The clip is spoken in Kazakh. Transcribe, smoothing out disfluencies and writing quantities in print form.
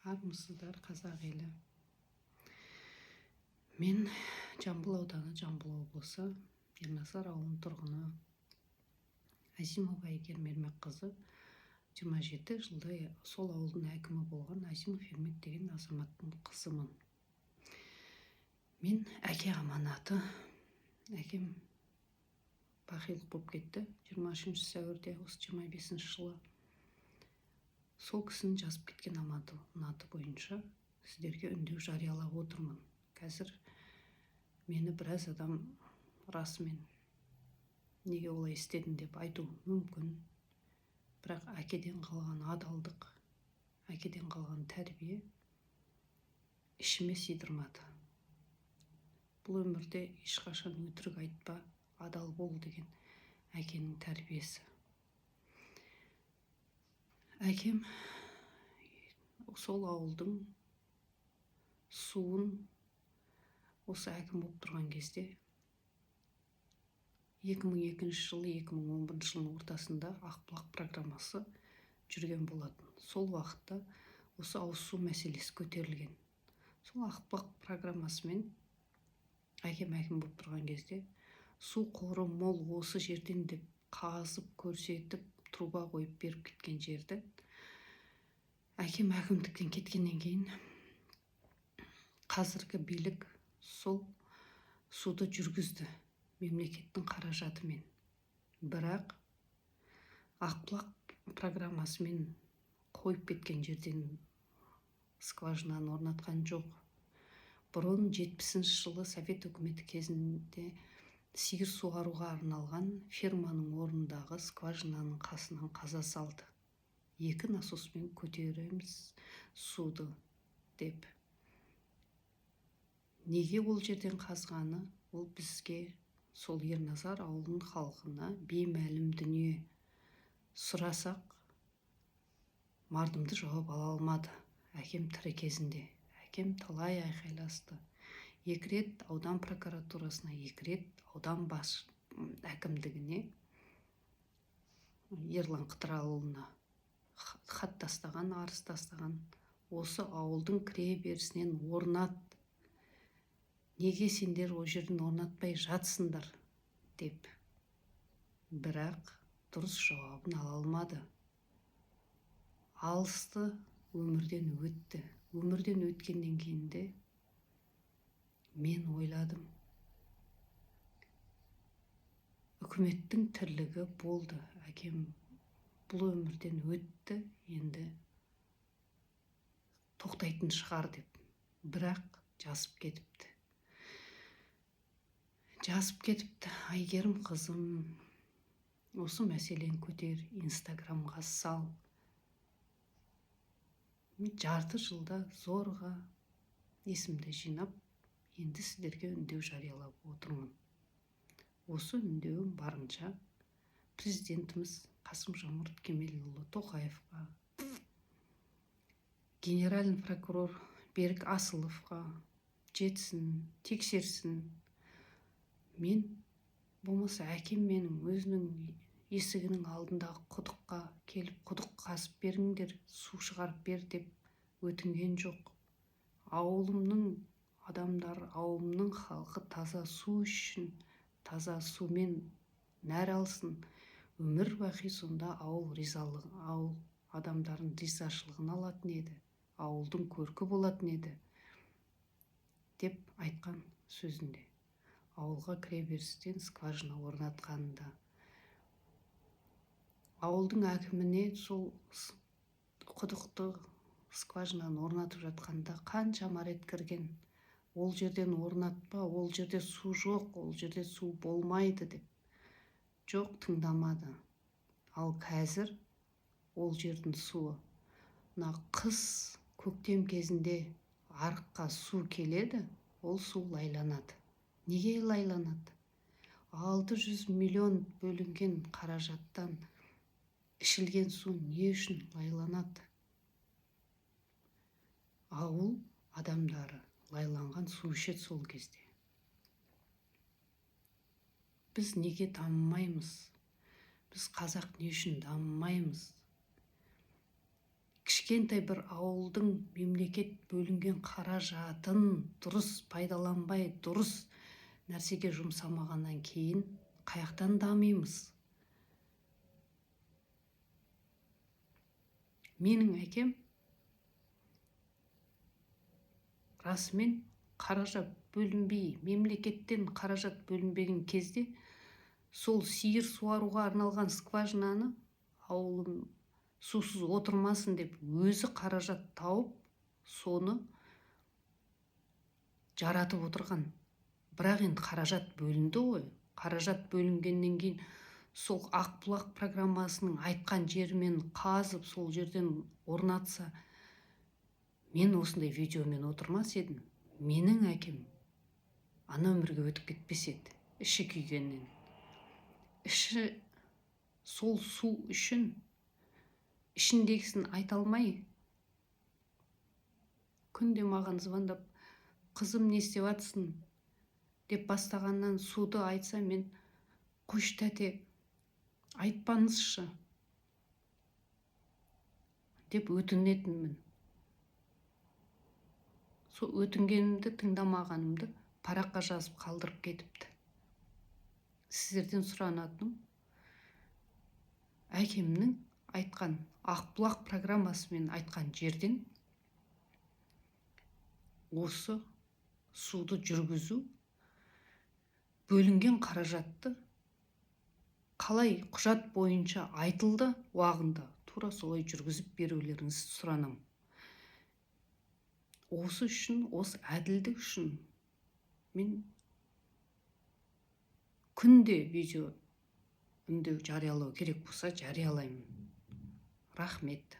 Армысыздар, қазақ елі. Мен Жамбыл ауданы, Жамбыл облысы, Ерназар ауылының тұрғыны Азимова Әйгерім Ермекқызы, 27 жылдай сол ауылдың әкімі болған Азимов Ермек деген азаматтың қызымын. Мен әке аманаты, әкем бақилық болып кетті 23 сәуірде, осы 25 жылы. Сол кісінің жазып кеткен аманаты бойынша сіздерге үндеу жариялап отырмын. Қазір мені біраз адам расымен неге олай істедің деп айту мүмкін. Бірақ әкеден қалған адалдық, әкеден қалған тәрбие ішіме сыйдырмады. Бұл өмірде ешқашан өтірік айтпа, адал бол деген әкенің тәрбиесі. Әкем сол ауылдың суын осы әкім болып тұрған кезде 2002 жылы 2011 жылының ортасында Ақбұлақ программасы жүрген болатын. Сол уақытта осы ауыз су мәселесі көтерілген. Сол Ақбұлақ программасымен әкем болып тұрған кезде су қоры мол осы жерден деп қазып көрсетіп труба қойып беріп кеткен жерді әкем әкімдіктен кеткеннен кейін қазіргі билік сол суды жүргізді мемлекеттің қаражатымен. Бірақ Ақбұлақ программасымен қойып кеткен жерден скважинаны орнатқан жоқ. Бұрын 70 жылы Совет үкіметі кезінде сиыр суаруға арналған ферманың орнындағы скважинаның қасынан қаза салды. 2 насоспен көтереміз суды деп. Неге ол жерден қазғаны, ол бізге, сол Ерназар ауылының халқына беймәлім дүние. Сұрасақ, мардымды жауап ала алмады. Әкем тірі кезінде. Әкем талай айқайласты. 2 рет аудан прокуратурасына, 2 рет аудан әкімдігіне, Ерлан Қыдырәліұлына хат тастаған, арыз тастаған. Осы ауылдың кіре берісінен орнат. Неге сендер о жерден орнатпай жатсыңдар деп. Бірақ дұрыс жауабын ала алмады. Алысты, өмірден өтті. Өмірден өткеннен кейін де мен ойладым. Үкіметтің тірлігі болды. Әкем бұл өмірден өтті, енді тоқтайтын шығар деп. Бірақ жазып кетіпті. Әйгерім қызым, осы мәселені көтер, инстаграмға сал. Жарты жылда зорға есімді жинап, енді сіздерге үндеу жариялап отырмын. Осы үндеуім барынша президентіміз Қасым-Жомарт Кемелұлы Тоқаевқа, генеральный прокурор Берік Асыловқа жетсін, тексерсін. Мен болмаса әкем менің өзінің есігінің алдындағы құдыққа келіп, құдық қазып беріңдер, су шығарып бер деп өтінген жоқ. Ауылымның адамдары, ауылымның халқы таза су үшін, таза сумен нәр алсын. Өмір бақи сонда ауыл адамдардың ризашылығын алатын еді, ауылдың көркі болатын еді деп айтқан сөзінде. Ауылға кіре берістен скважина орнатқанында. Ауылдың әкіміне сол құдықты скважинаны орнатып жатқанда қаншама рет кірген. Ол жерден орнатпа, ол жерде су жоқ, ол жерде су болмайды деп. Жоқ, тыңдамады. Ал қазір ол жердің суы, қыс, көктем кезінде арыққа су келеді, ол су лайланады. Неге лайланады? 600 миллион бөлінген қаражаттан ішілген су не үшін лайланады? Ауыл адамдары лайланған су ішеді сол кезде. Біз неге дамымаймыз? Біз қазақ не үшін дамымаймыз? кішкентай бір ауылдың мемлекет бөлінген қаражатын дұрыс пайдаланбай, дұрыс нәрсеге жұмсамағаннан кейін қаяқтан дамимыз? Менің әкем расымен қаражат бөлінбей, мемлекеттен қаражат бөлінбеген кезде сол сиыр суаруға арналған скважинаны ауылым сусыз отырмасын деп өзі қаражат тауып, соны жаратып отырған. Бірақ енді қаражат бөлінді ғой. Қаражат бөлінгеннен кейін сол Ақбұлақ программасының айтқан жерімен қазып, сол жерден орнатса, мен осындай видеомен отырмас едім. Менің әкем ана өмірге өтіп кетпес еді, іші күйгеннен. Іші сол су үшін ішіндегісін айта алмай, күнде маған звондап, қызым не істеп жатсың деп бастағаннан суды айтса, мен қойшы тәте, айтпаңызшы деп өтінетінмін. Сол өтінгенімді тыңдамағанымды параққа жазып қалдырып кетіпті. Сіздерден сұранатыным, әкемнің айтқан Ақбұлақ программасымен айтқан жерден осы суды жүргізу, бөлінген қаражатты қалай құжат бойынша айтылды уағында, тура солай жүргізіп берулеріңізді сұранам. Осы үшін, осы әділдік үшін мен күнде видео үндеу жариялау керек болса жариялаймын. Рахмет.